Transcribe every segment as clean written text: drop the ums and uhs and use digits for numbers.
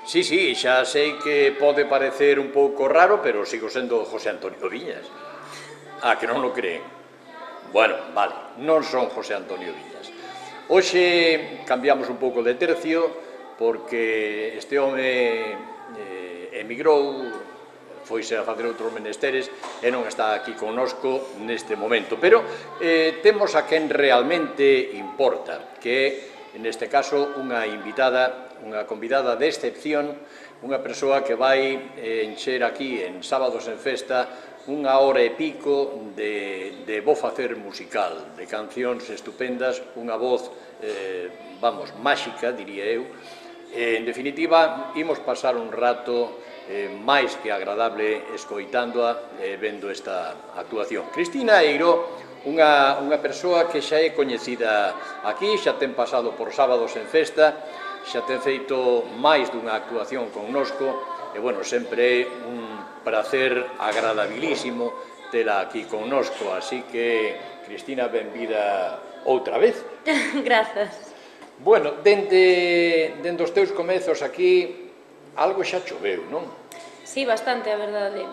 Sí, sí, xa sei que pode parecer un pouco raro, pero sigo sendo José Antonio Viñas. Ah, que non lo creen. Bueno, vale, non son José Antonio Viñas. Hoxe cambiamos un pouco de tercio, porque este home emigrou, foise a facer outros menesteres e non está aquí connosco neste momento. Pero temos a quen realmente importa, que é, neste caso, unha invitada, unha convidada de excepción, unha persoa que vai encher aquí en Sábados en Festa unha hora e pico de bo facer musical, de cancións estupendas, unha voz, vamos, máxica, diría eu. En definitiva, imos pasar un rato máis que agradable escoitándoa e vendo esta actuación. Cristina Eiró, unha persoa que xa é coñecida aquí, xa ten pasado por Sábados en Festa, xa ten feito máis dunha actuación connosco, e, bueno, sempre é un prazer agradabilísimo tela aquí connosco, así que, Cristina, benvida outra vez. Grazas. Bueno, dende os teus comezos aquí, algo xa choveu, non? Sí, bastante, a verdade.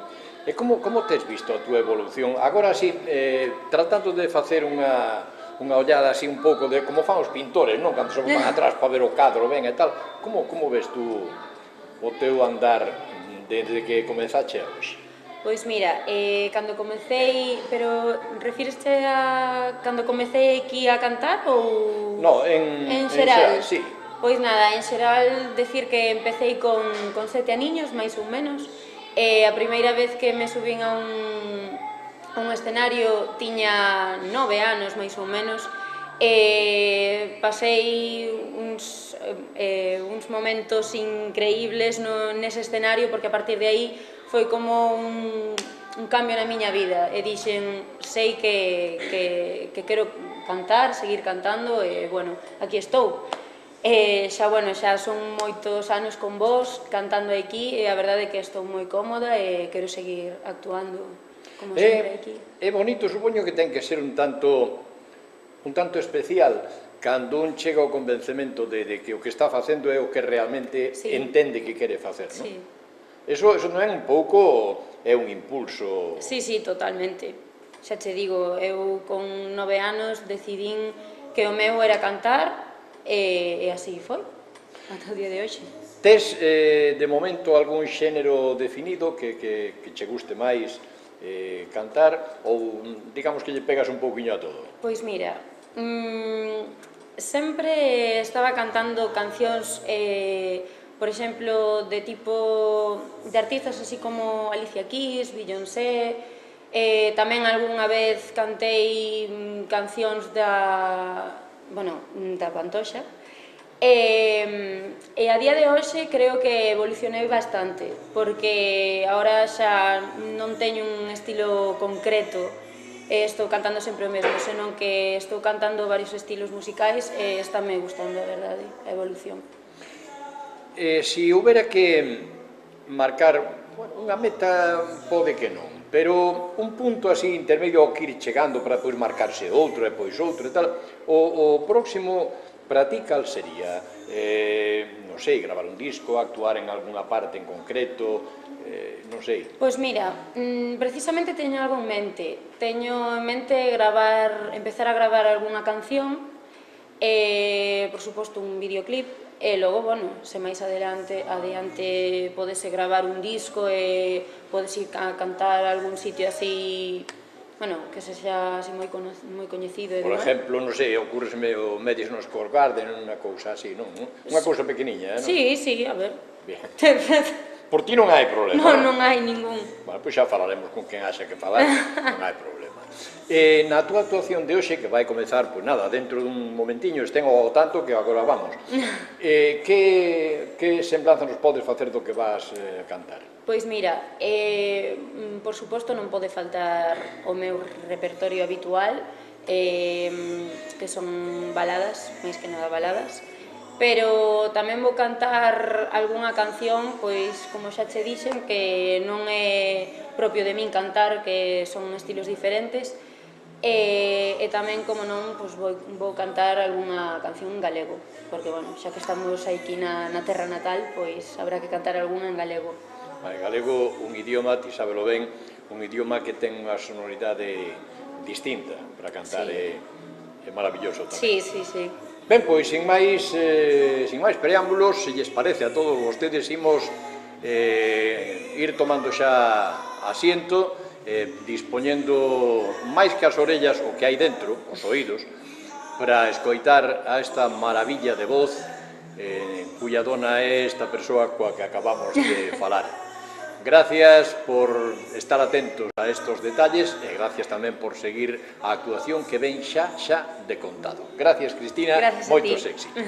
E como tes visto a túa evolución? Agora, así, tratando de facer unha ollada así un pouco de como fan os pintores, non? Cando se van atrás para ver o cadro ben e tal. Como ves tú o teu andar desde que comezache a hoxe? Pois mira, cando comecei, pero refíreste a cando comecei aquí a cantar ou... No, en xeral, sí. Pois nada, en xeral, decir que empecei con 7 aniños, máis ou menos, e a primeira vez que me subín a un escenario tiña 9 anos, máis ou menos, e pasei uns momentos increíbles nese escenario, porque a partir de aí foi como un cambio na miña vida, e dixen, sei que quero cantar, seguir cantando, e, bueno, aquí estou. E xa, bueno, xa son moitos anos con vos cantando aquí, e a verdade é que estou moi cómoda e quero seguir actuando, como sempre, aquí. É bonito, supoño que ten que ser un tanto especial cando un chega ao convencemento de que o que está facendo é o que realmente entende que quere facer, non? Sí. Eso non é un pouco, é un impulso... Sí, totalmente. Xa che digo, eu con 9 anos decidín que o meu era cantar e así foi, ata o día de hoxe. Tes, de momento, algún xénero definido que che guste máis cantar ou, digamos, que lle pegas un pouquiño a todo? Pois mira, sempre estaba cantando cancións, por exemplo, de tipo de artistas así como Alicia Keys, Beyoncé, tamén algunha vez cantei cancións da Pantoxa, e a día de hoxe creo que evolucionei bastante, porque agora xa non teño un estilo concreto, estou cantando sempre o mesmo, senón que estou cantando varios estilos musicais e estáme gustando, a verdade, a evolución. Se houbera que marcar unha meta, pode que non, pero un punto así intermedio ao que ir chegando para pois marcarse outro e pois outro e tal, o próximo para ti cal sería? Non sei, gravar un disco, actuar en algunha parte en concreto, non sei. Pois mira, precisamente teño algo en mente. Teño en mente empezar a gravar algunha canción, por suposto un videoclip, e logo, bueno, se máis adiante podese gravar un disco e podese ir a cantar a algún sitio así, bueno, que se xa así moi coñecido. Por exemplo, non sei, ocurresme o Madison Square Garden, unha cousa así, non? Unha cousa pequeniña, non? Sí, a ver. Bien. Por ti non hai problema? Non hai ningún. Bueno, pois xa falaremos con quen haxa que falar, non hai problema. Na túa actuación de hoxe, que vai comezar, pois nada, dentro dun momentiño, estén ao tanto que agora vamos, que semblanza nos podes facer do que vas cantar? Pois mira, por suposto non pode faltar o meu repertorio habitual, que son baladas, máis que nada baladas, pero tamén vou cantar algunha canción, pois, como xa che dixen, que non é propio de min cantar, que son estilos diferentes, E tamén, como non, vou cantar algunha canción en galego, porque, bueno, xa que estamos aquí na terra natal, pois habrá que cantar algunha en galego. Vale, galego, un idioma, ti sábelo ben, un idioma que ten unha sonoridade distinta para cantar, é maravilloso tamén. Sí. Ben, pois, sin máis preámbulos, se lles parece a todos vostedes, imos ir tomando xa asiento, dispoñendo máis que as orellas o que hai dentro, os oídos, para escoitar a esta maravilla de voz cuya dona é esta persoa coa que acabamos de falar. Gracias por estar atentos a estos detalles e gracias tamén por seguir a actuación que ven xa de contado. Gracias, Cristina, moitos éxitos.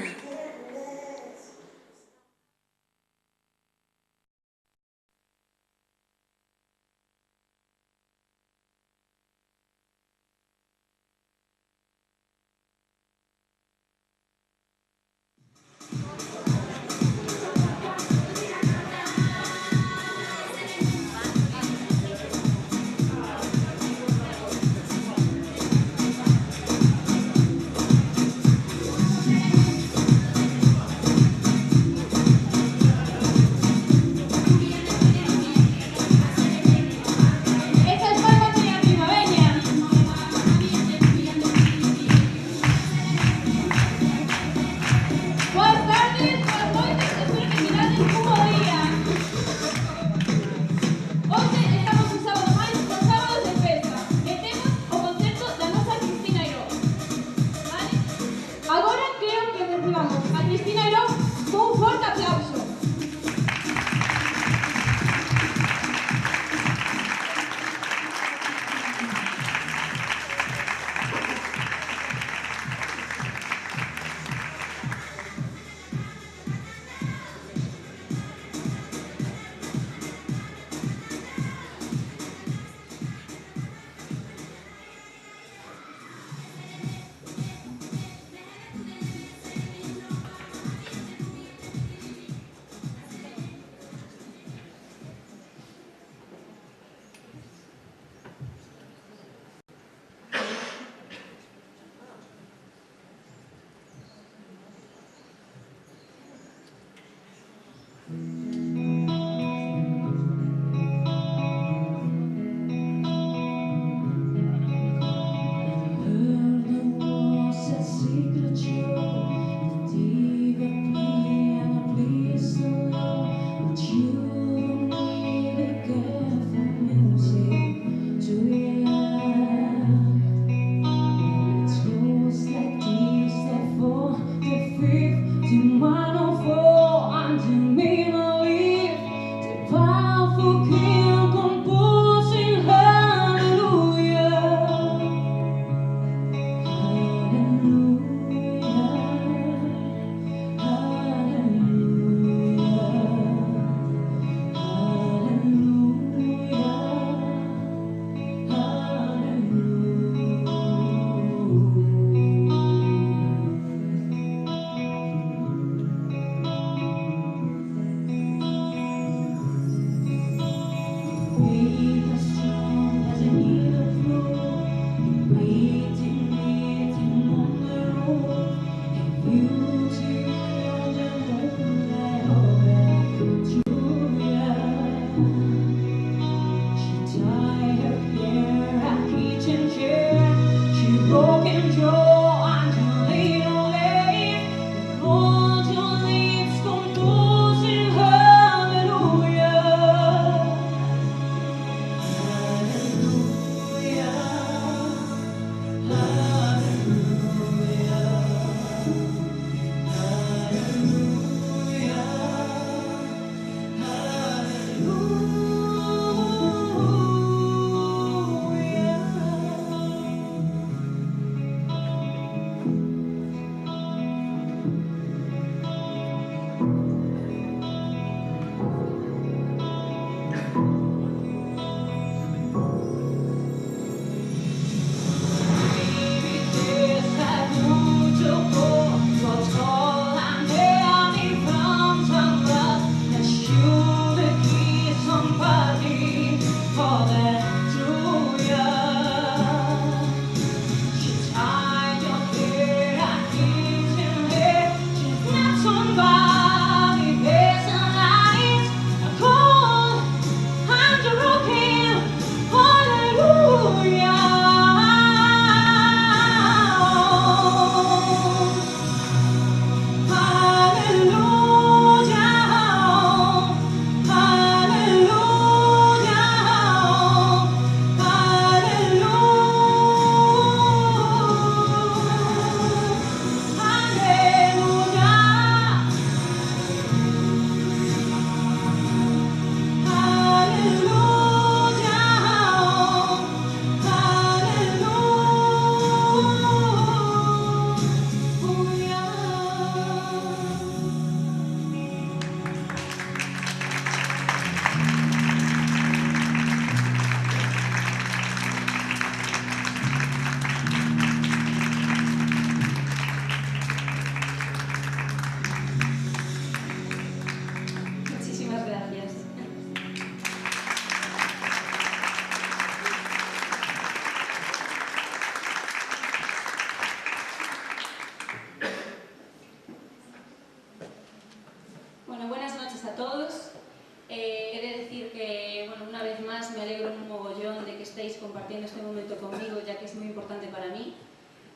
He de decir que, bueno, una vez más me alegro un mogollón de que estéis compartiendo este momento conmigo, ya que es muy importante para mí.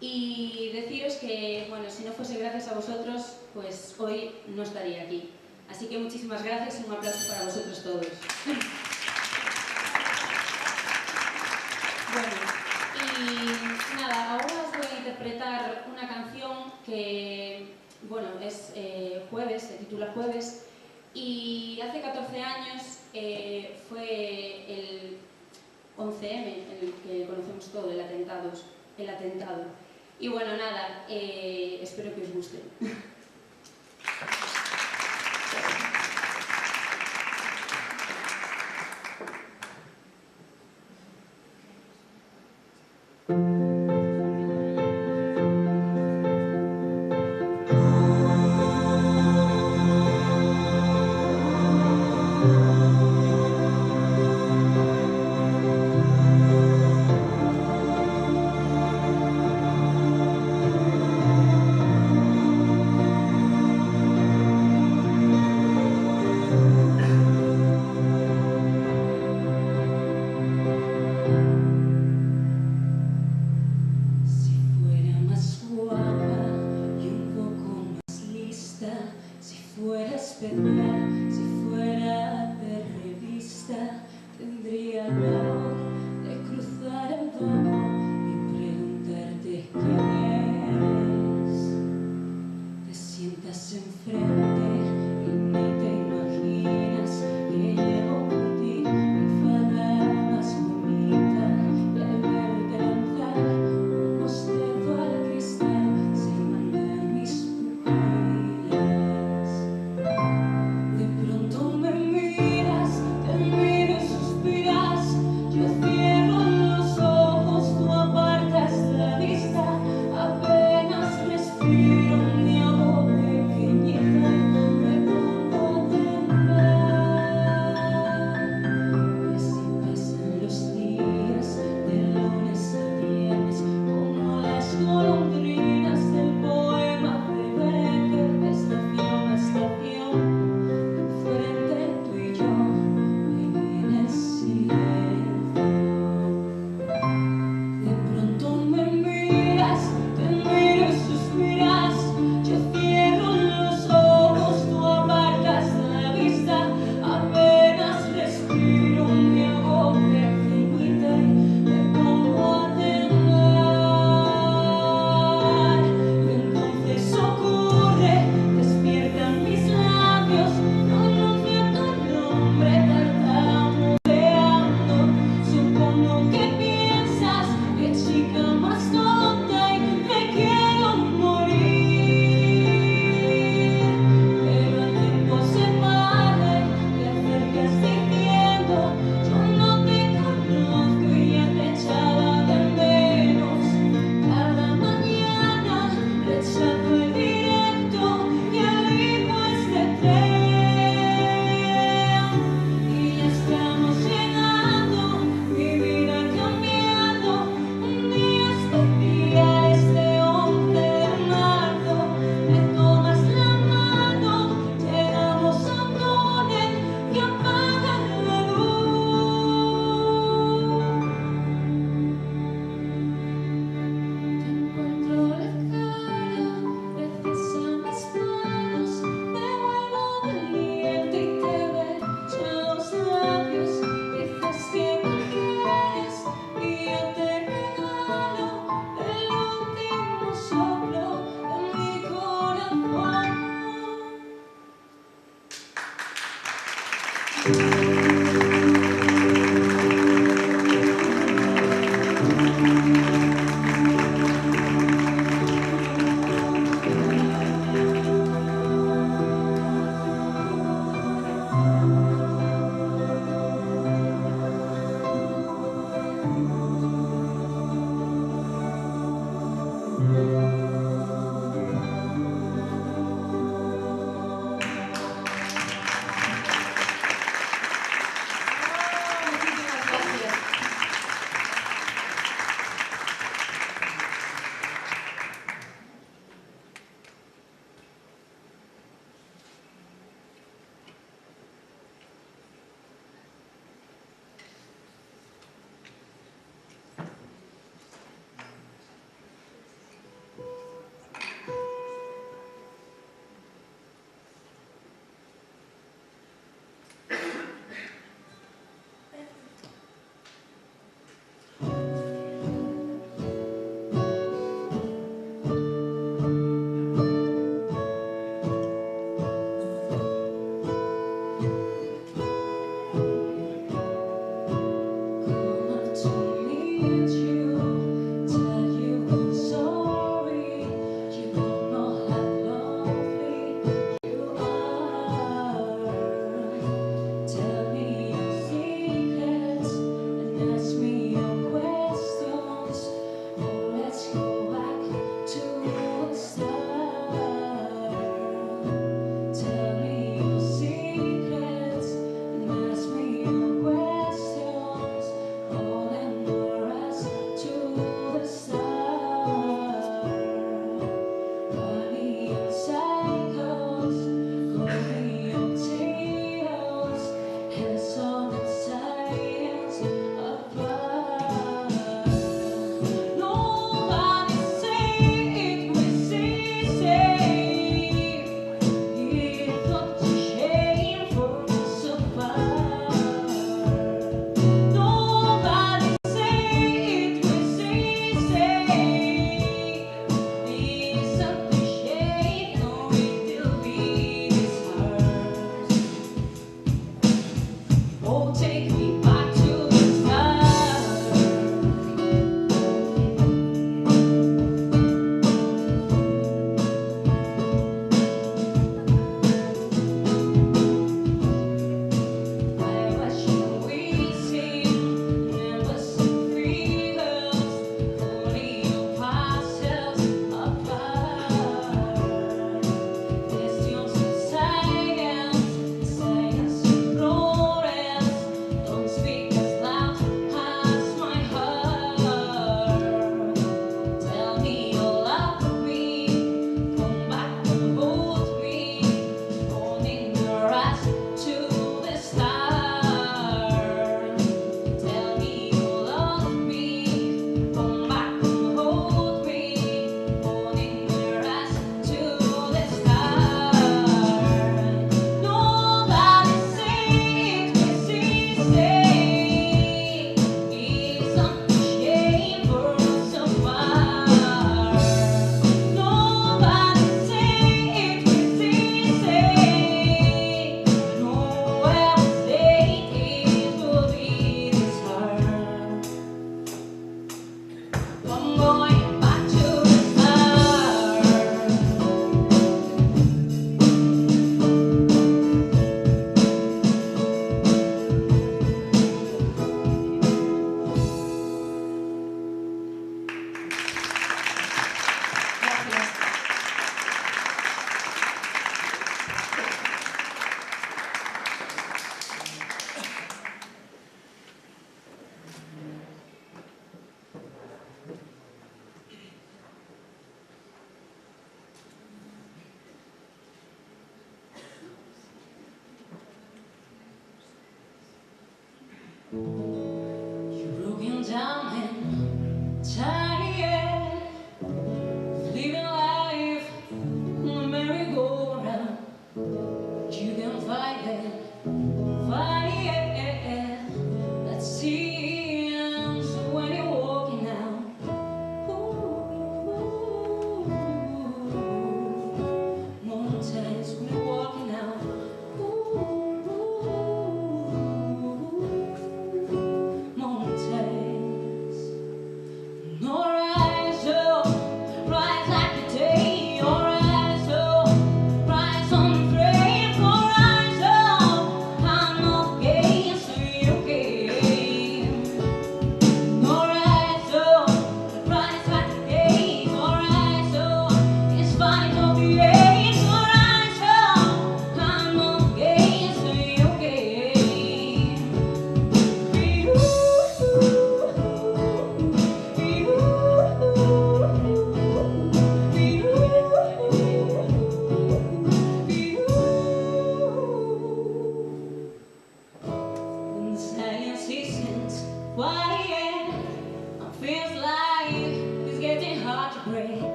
Y deciros que, bueno, si no fuese gracias a vosotros, pues hoy no estaría aquí. Así que muchísimas gracias y un aplauso para vosotros todos. Bueno, y nada, ahora os voy a interpretar una canción que, bueno, es Jueves, se titula Jueves, y hace 14 años fue el 11M, el que conocemos todo, el atentado. Y bueno, nada, espero que os guste.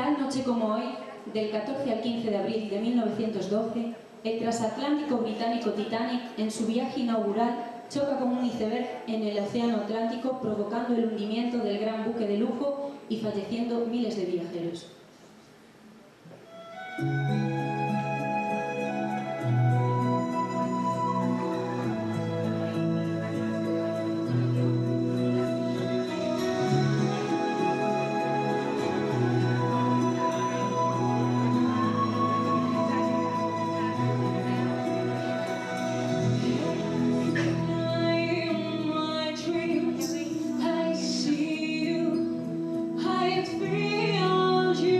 Tal noche como hoy, del 14 al 15 de abril de 1912, el transatlántico británico Titanic, en su viaje inaugural, choca con un iceberg en el Océano Atlántico, provocando el hundimiento del gran buque de lujo y falleciendo miles de viajeros. You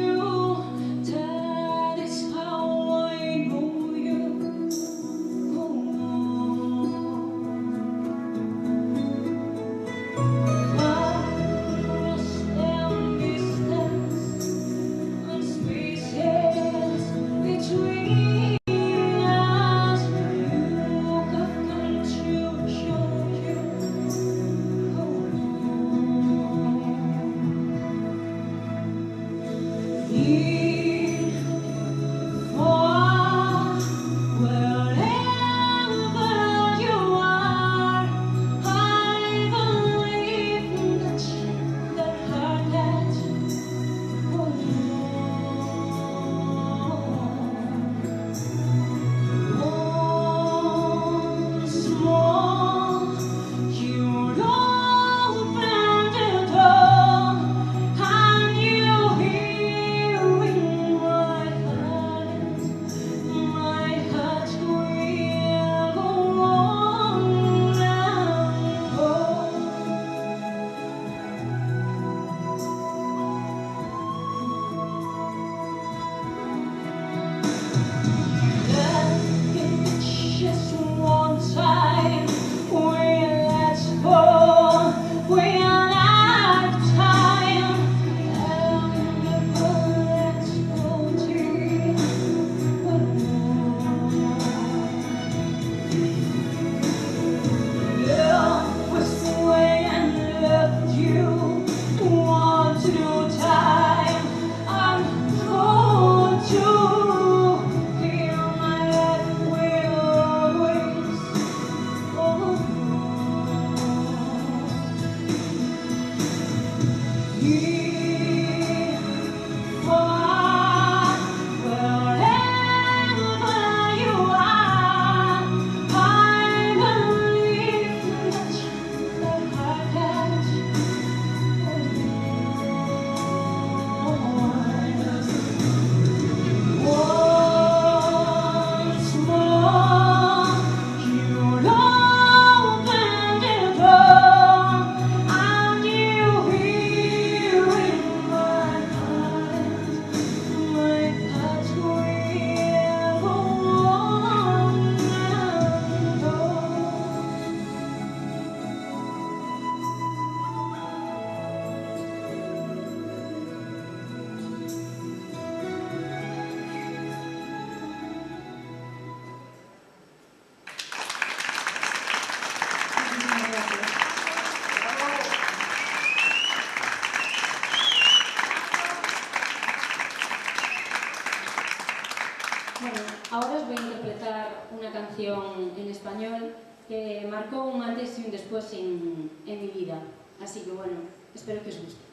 interpretar una canción en español que marcó un antes y un después en mi vida. Así que bueno, espero que os guste.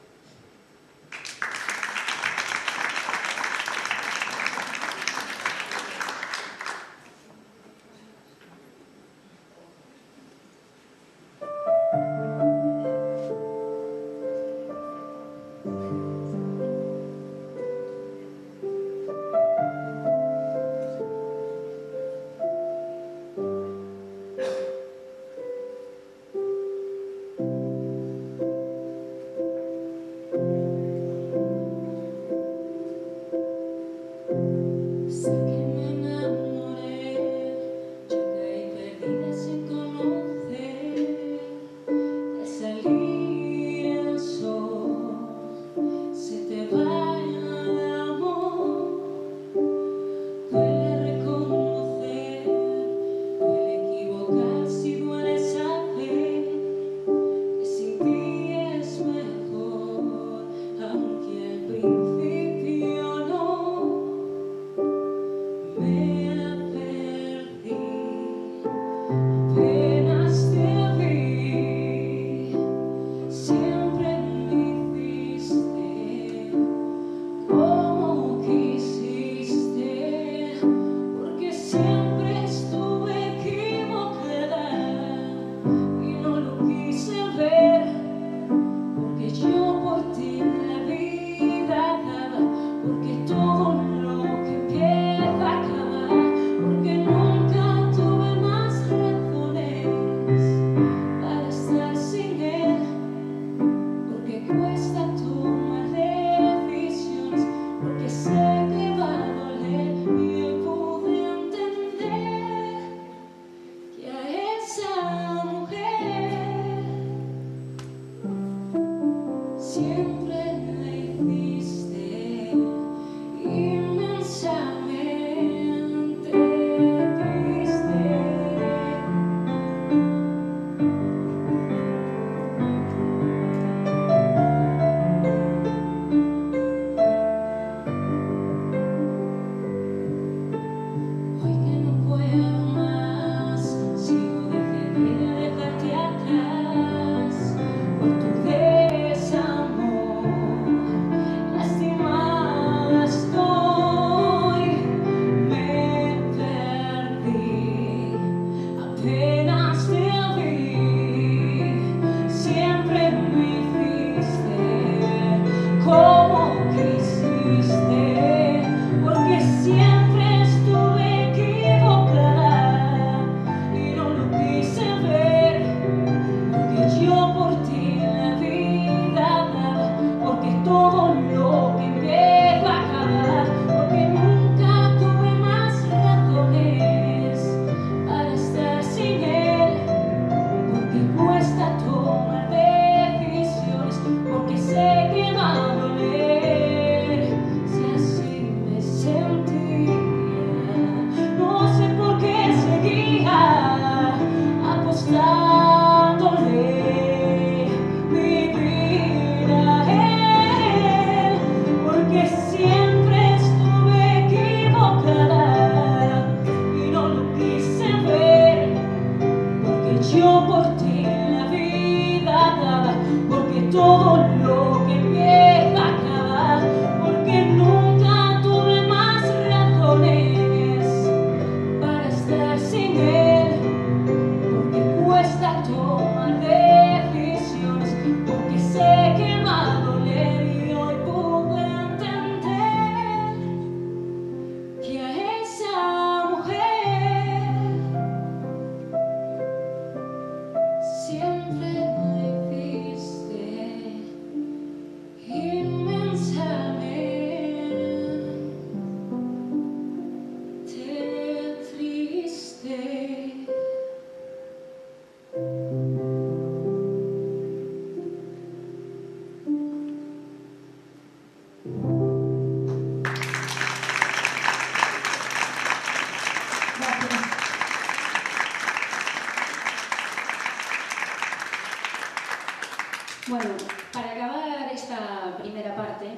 Bueno, para acabar esta primera parte,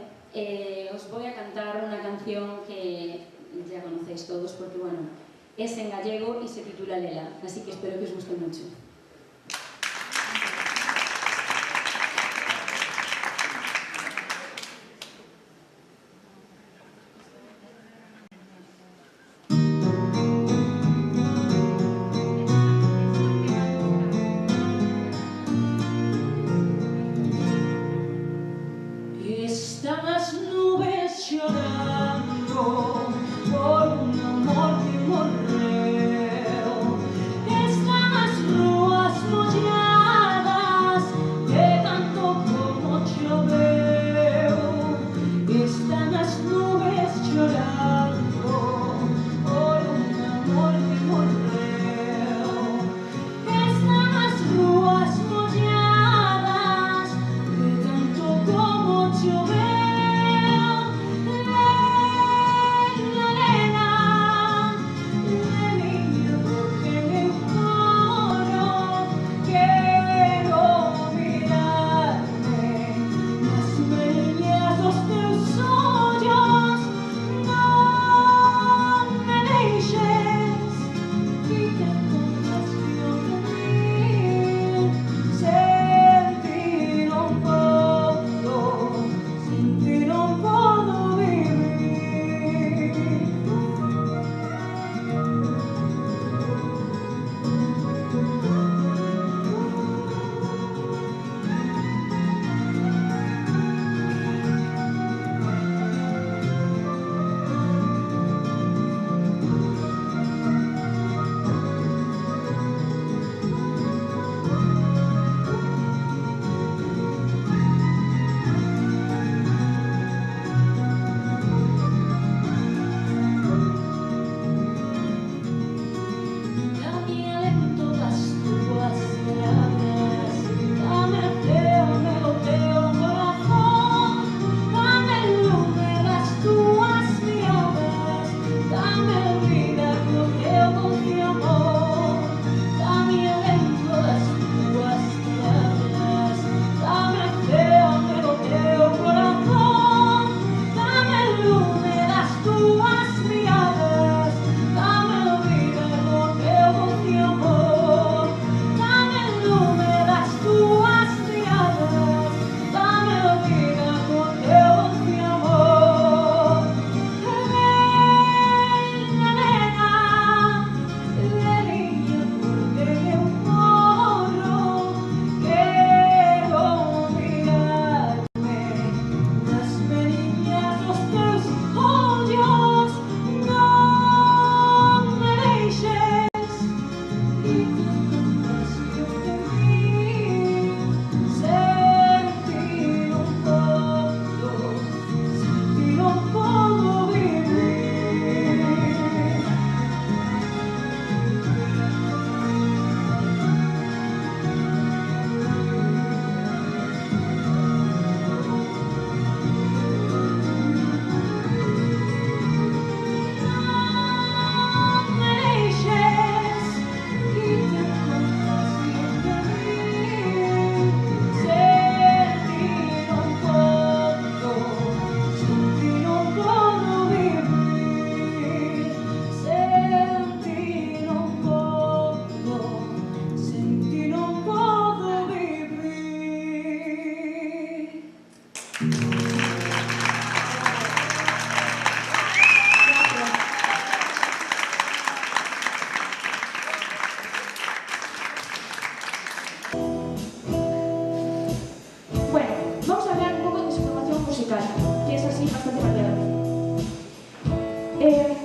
os voy a cantar una canción que ya conocéis todos porque, bueno, Es en gallego y se titula Lela, así que espero que os guste mucho. Están las nubes llorando por un amor que morreu. Están las rúas molladas de tanto como choveu. Están las nubes llorando por un amor que morreu. Están las rúas molladas de tanto como choveu.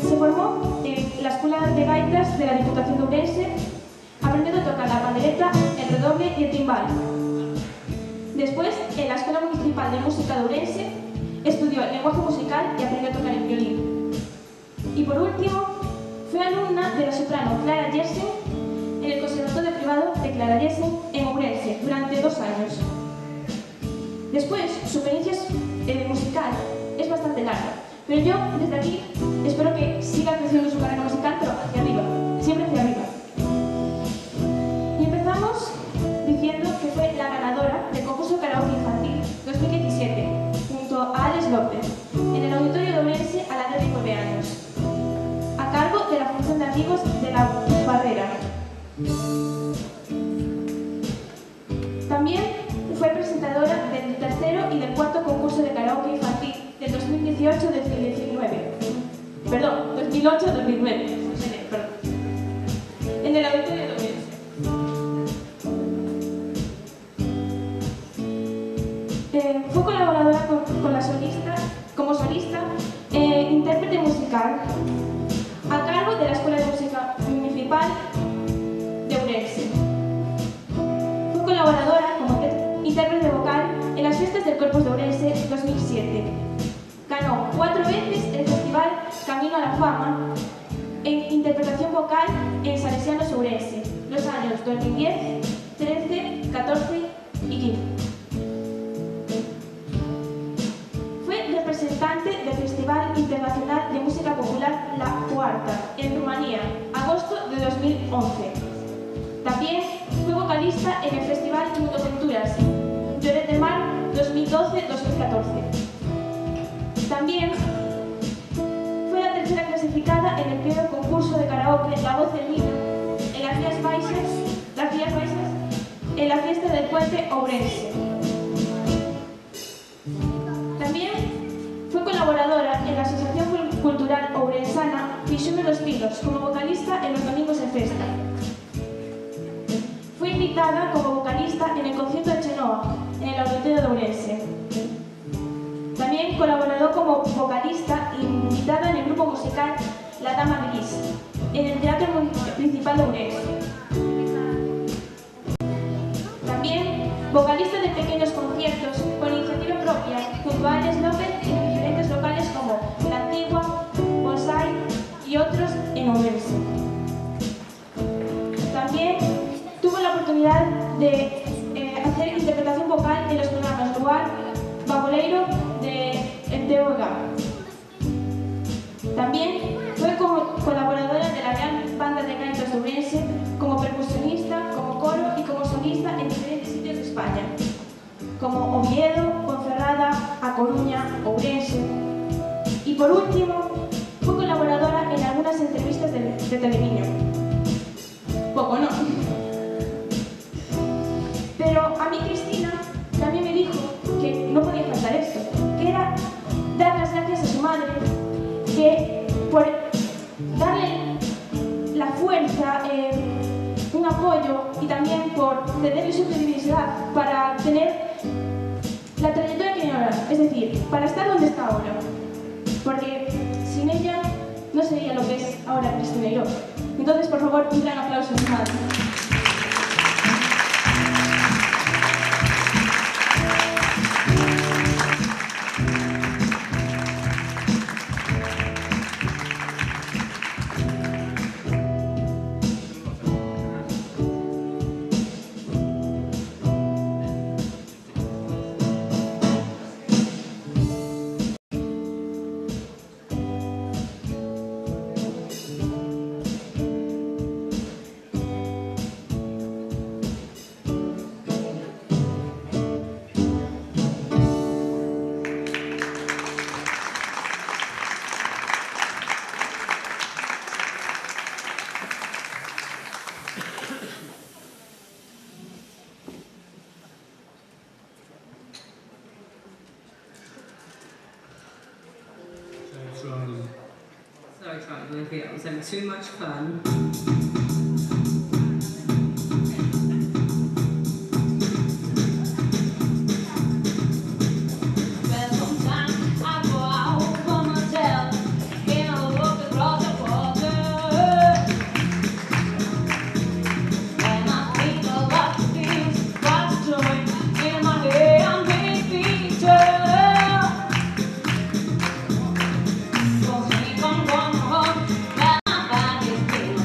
Se formó en la Escuela de Gaitas de la Diputación de Ourense, aprendiendo a tocar la pandereta, el redoble y el timbal. Después, en la Escuela Municipal de Música de Ourense, estudió lenguaje musical y aprendió a tocar el violín. Y por último, fue alumna de la soprano Clara Jessen en el Conservatorio Privado de Clara Jessen en Ourense durante 2 años. Después, su experiencia musical es bastante larga, pero yo, desde aquí, espero que siga creciendo su carrera musical, pero hacia arriba, siempre hacia arriba. Y empezamos diciendo que fue la ganadora del concurso Karaoke Infantil 2017, junto a Alex López, en el Auditorio de Ourense a la edad de 9 años, a cargo de la Fundación de Amigos la Barrera. También fue presentadora del tercero y del cuarto concurso de karaoke infantil del 2018-2019. Perdón, 2008-2009. En el auditorio de Ourense. Fue colaboradora como solista intérprete musical a cargo de la Escuela de Música Municipal de Ourense. Fue colaboradora como intérprete vocal en las fiestas del Corpus de Ourense 2007. Ganó 4 veces el festival Camino a la Fama en interpretación vocal en Salesianos Ourense, los años 2010, 13, 14 y 15. Fue representante del Festival Internacional de Música Popular La Cuarta, en Rumanía, agosto de 2011. También fue vocalista en el Festival Mutoventuras, Lloret de Mar 2012-2014. También fue la tercera clasificada en el primer concurso de karaoke La Voz del Niño en las Rías Baixas, en la fiesta del Puente Ourense. También fue colaboradora en la Asociación Cultural Ourensana Fixume dos Pinos como vocalista en los domingos de festa. Fue invitada como vocalista en el concierto de Chenoa, en el auditorio de Ourense. También colaboró como vocalista invitada en el grupo musical La Dama Gris, en el Teatro Principal de Ourense. También vocalista de pequeños conciertos con iniciativa propia, junto a Alex López en diferentes locales como La Antigua, Bonsai y otros en Ourense. También tuvo la oportunidad de hacer interpretación vocal en los programas Luar, Baboleiro de TVG. También fue colaboradora de la Real Banda de Gaitas de Ourense, como percusionista, como coro y como solista en diferentes sitios de España, como Oviedo, Ponferrada, A Coruña, Ourense. Y por último, fue colaboradora en algunas entrevistas de Televiño. Poco, ¿no? Pero a mí Cristina también me dijo que no podía faltar esto, que era dar las gracias a su madre, que por darle la fuerza, un apoyo y también por cederle su credibilidad para tener la trayectoria que tiene ahora, es decir, para estar donde está ahora. Porque sin ella no sería lo que es ahora Cristina y yo. Entonces, por favor, un gran aplauso a su madre. Sorry, I think I was having too much fun.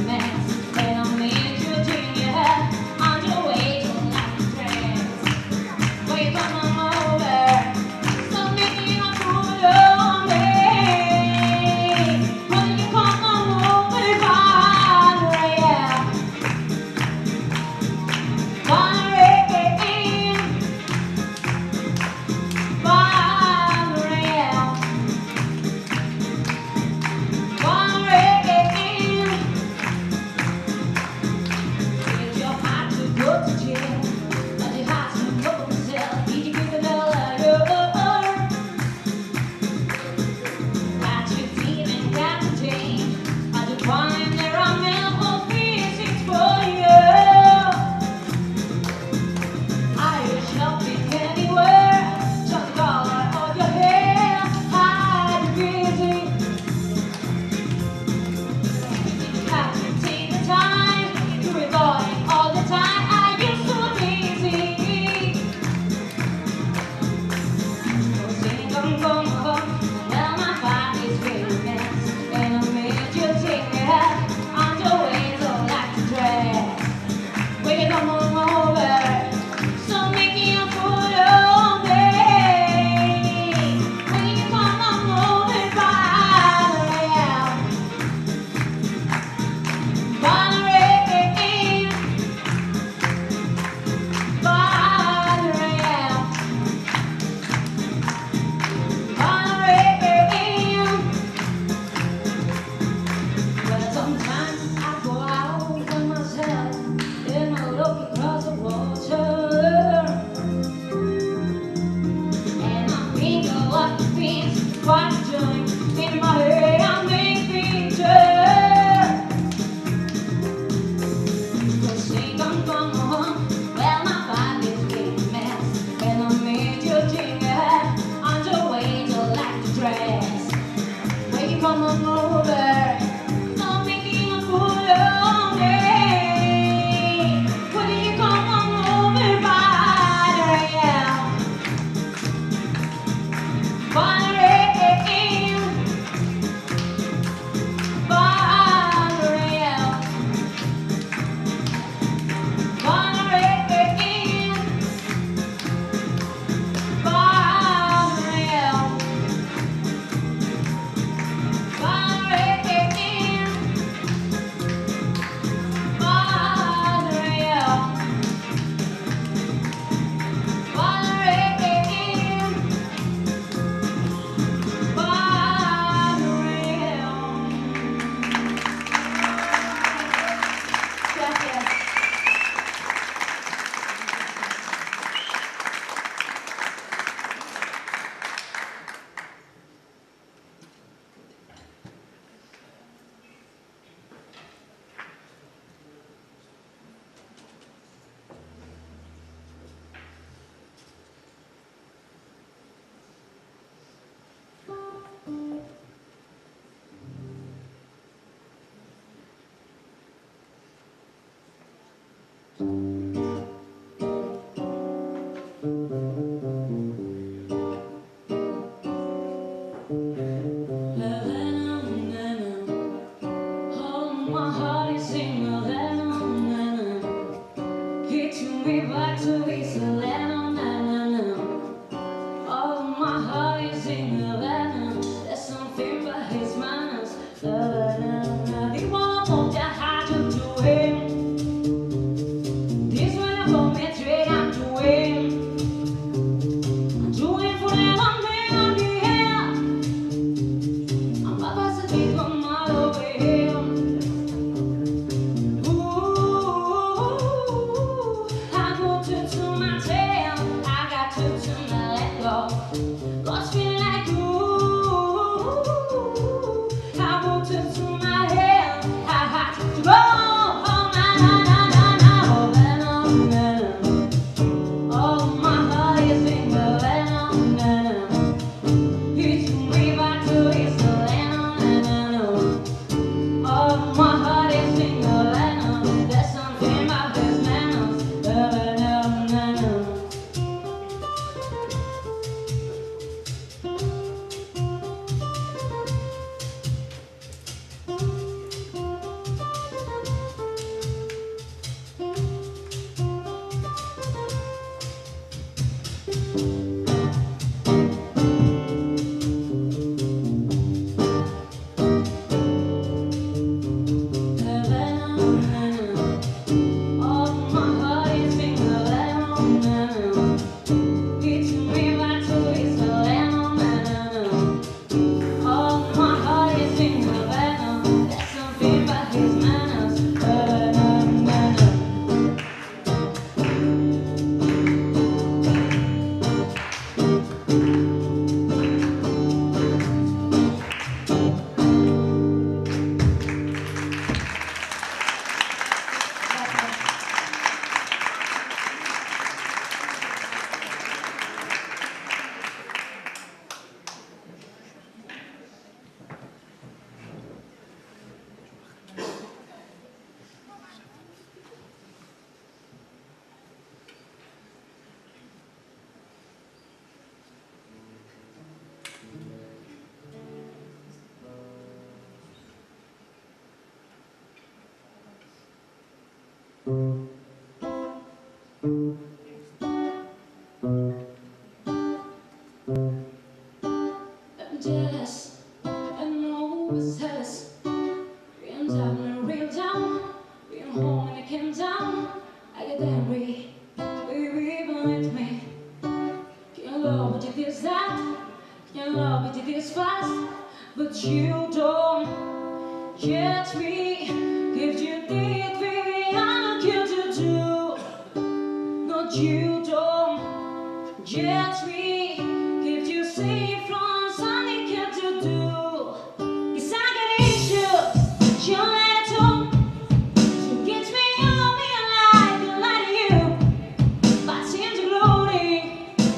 Mess.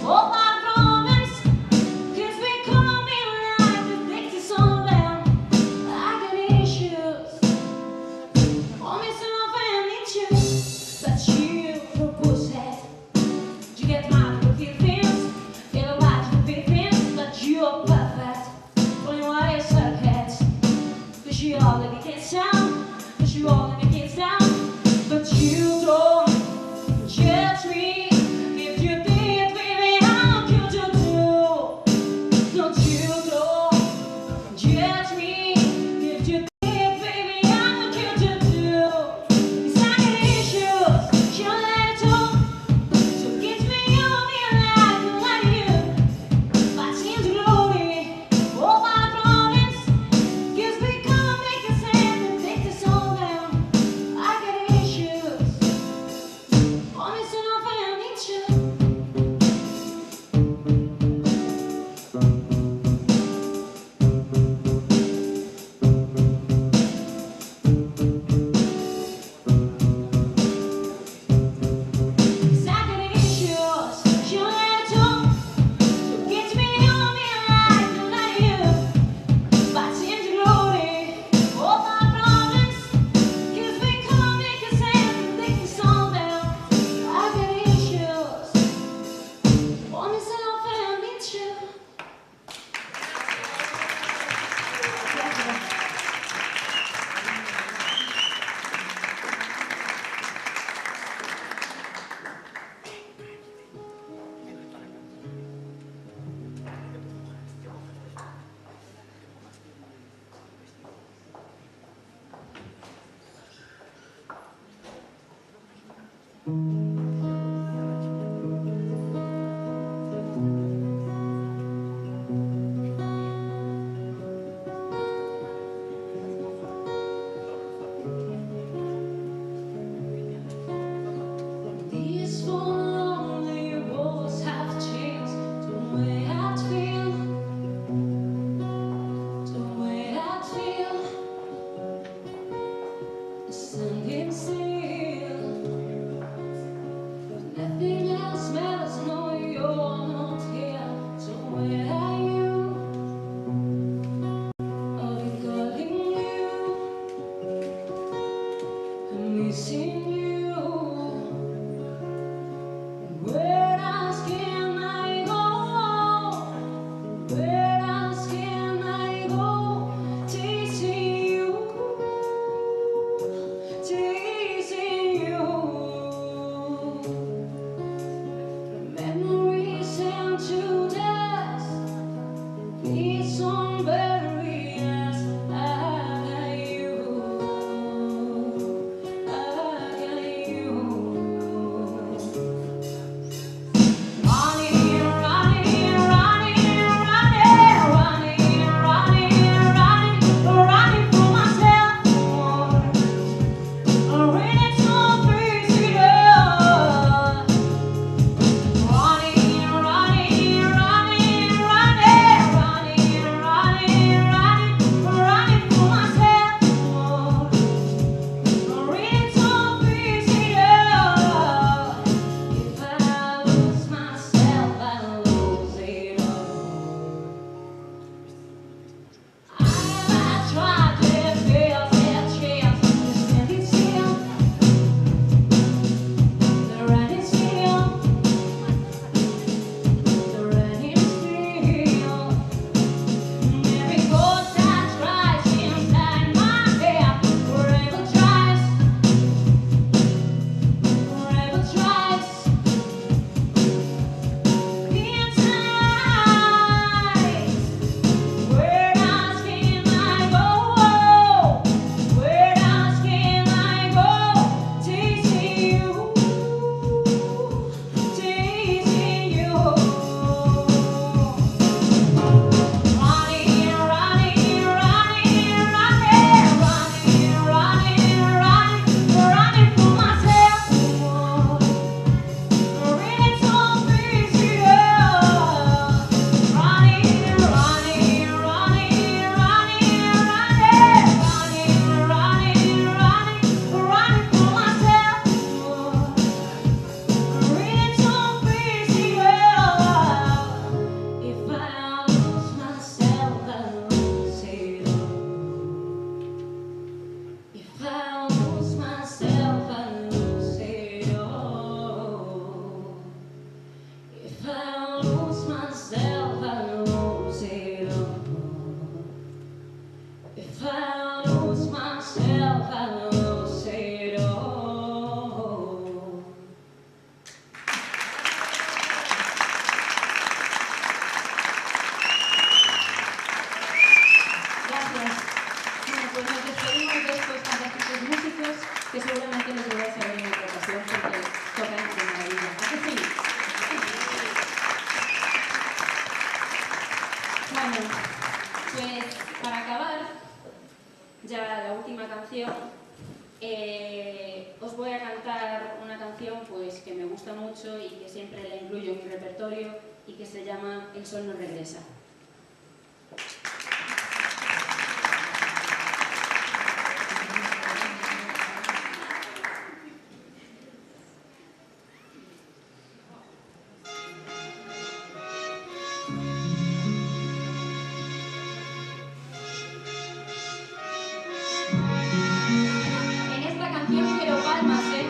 All my promise, 'cause we come in life, the things is all them. These four lonely walls have changed the way I feel, the way I feel. Standing still, nothing else matters. No, you're not here. So where are you? I've been calling you, I'm missing you. Where else can I go? Where else can I go? Chasing you, chasing you. Memories and to dust. Please don't bury us. I got you. I got you. Running, running, running, running, running, running, running for myself. Running so busy, running, running, running, running, running, running for myself. Running so busy, if I lose myself, I lose it all. I've tried to feel that chance to stand it still. The running still, the running still. Every thought that tries inside my head, forever tries, forever tries. Inside, where else can I go? Where else can I go? Chasing you, chasing you. Running, running, running, running, running, running, running for myself. Running so busy, running, running, running, running, running for myself. Running so busy, if I lose myself, I lose it all. If I lose myself, I lose it all. If I lose myself, I lose it all. If I lose myself, I lose it all. Gracias. Bueno, pues nos despedimos de estos fantásticos músicos que seguramente los vais a ver en otra ocasión porque tocan de maravilla. ¿A que sí? Bueno, pues para acabar, ya la última canción, os voy a cantar una canción pues que me gusta mucho y que siempre la incluyo en mi repertorio y que se llama El sol no regresa. En esta canción quiero palmas, ¿eh?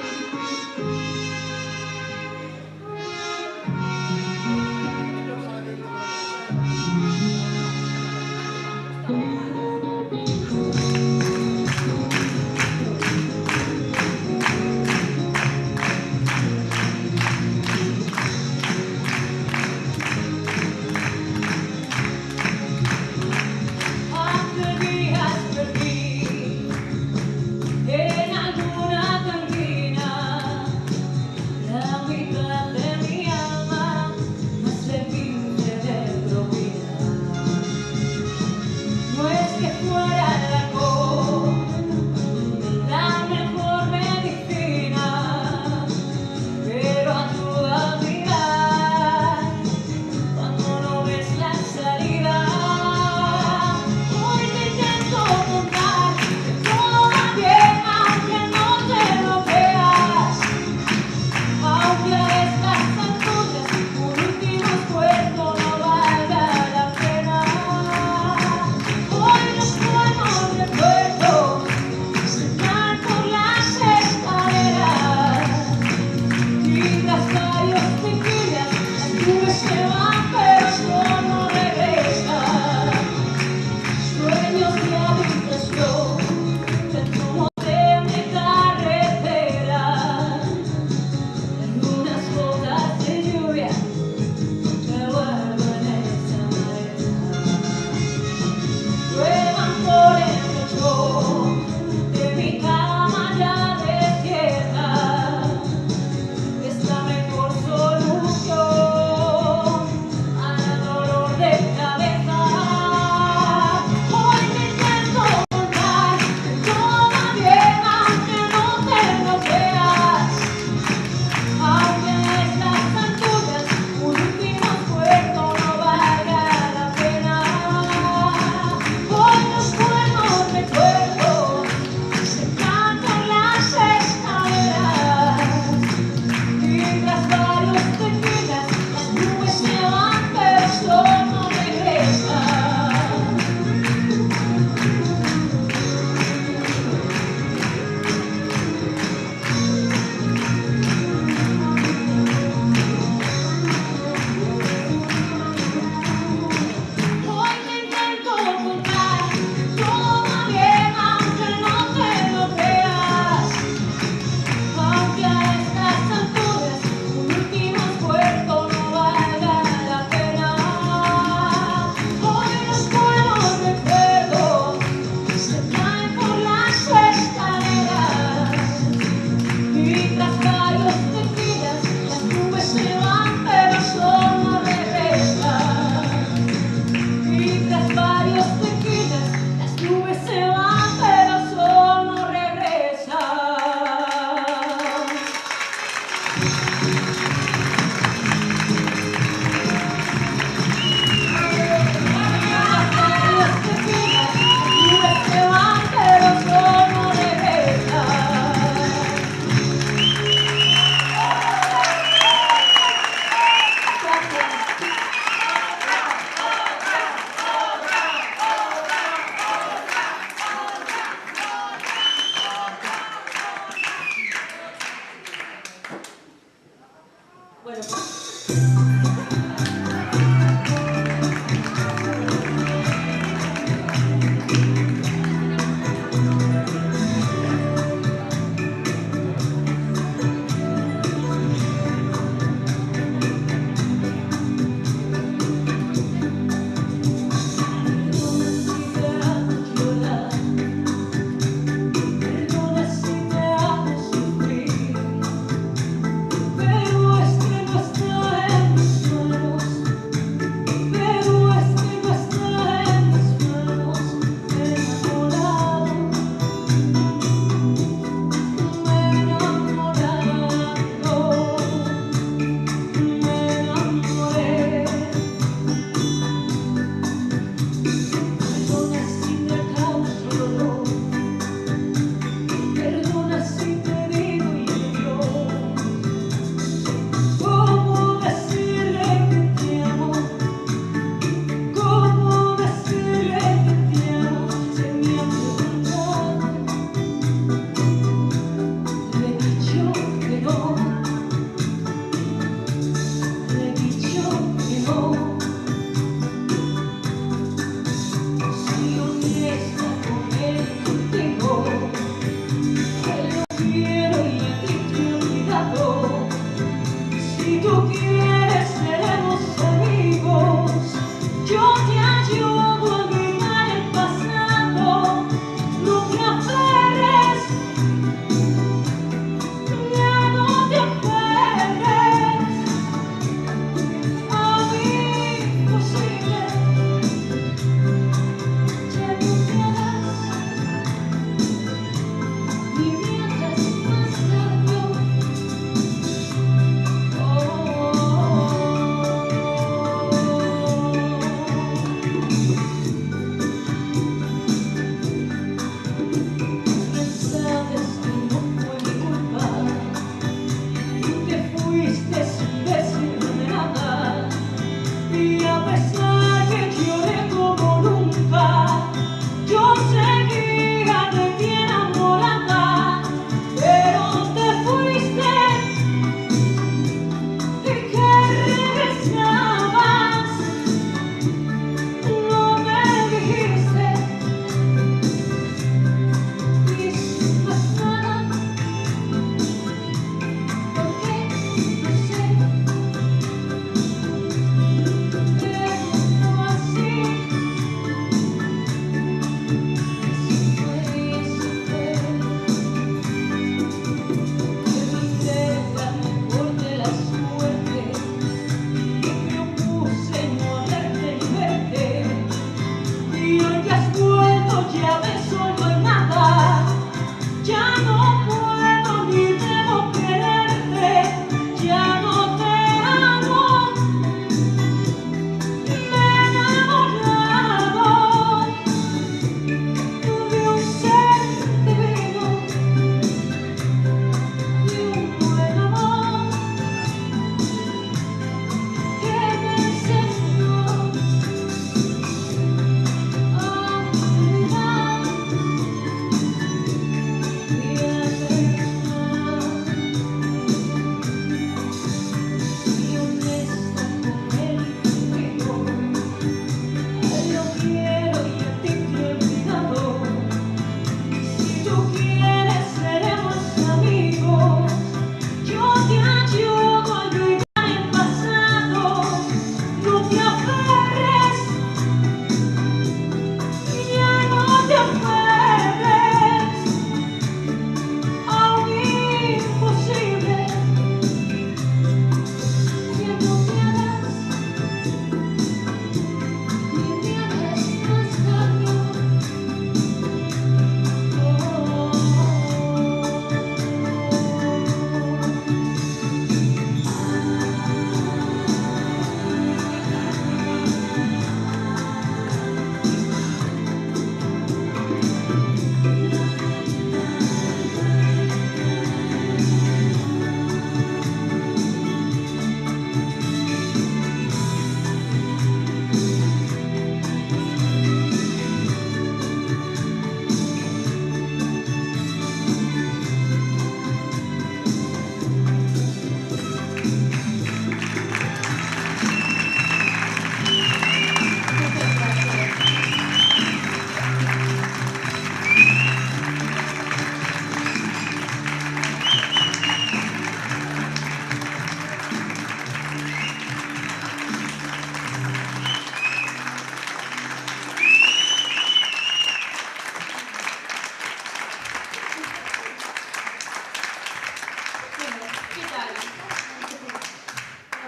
¿Qué tal?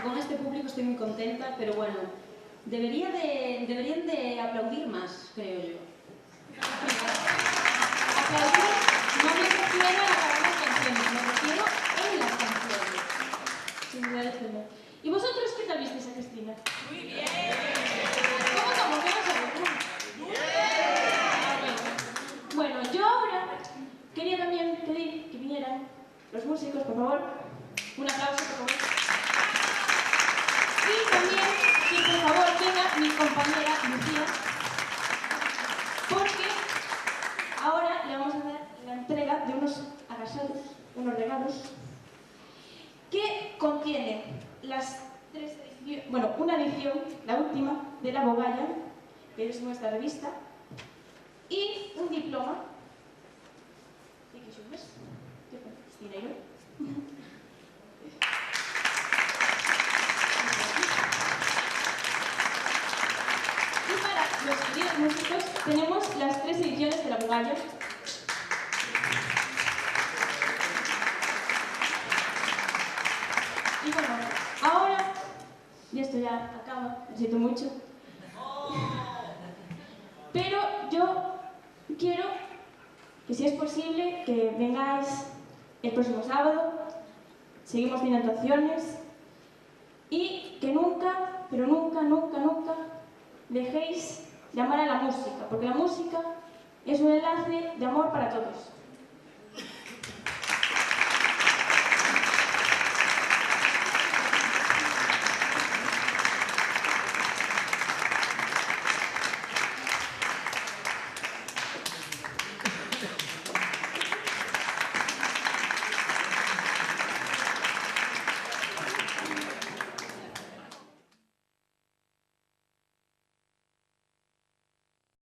Con este público estoy muy contenta, pero bueno, deberían de aplaudir más, creo yo. Aplaudir no me refiero a acabar las canciones, me refiero en las canciones. Sin duda alguna. ¿Y vosotros qué tal visteis a Cristina? Muy bien. ¿Cómo? ¿Qué vas a ver? Muy bien. Bueno, yo ahora quería también pedir que vinieran los músicos, por favor. Un aplauso, por favor. Y también, que por favor venga mi compañera Lucía, porque ahora le vamos a dar la entrega de unos agasados, unos regalos, que contienen las tres ediciones, bueno, una edición, la última, de La Bogalla, que es nuestra revista, y un diploma. ¿De qué subes? ¿Qué pone? Dinero. Y para los queridos músicos tenemos las tres ediciones de La Bogalla. Y bueno, ahora, y esto ya acaba, lo siento mucho, pero yo quiero que si es posible que vengáis el próximo sábado, seguimos teniendo actuaciones y que nunca, pero nunca, nunca, nunca dejéis de amar a la música, porque la música es un enlace de amor para todos.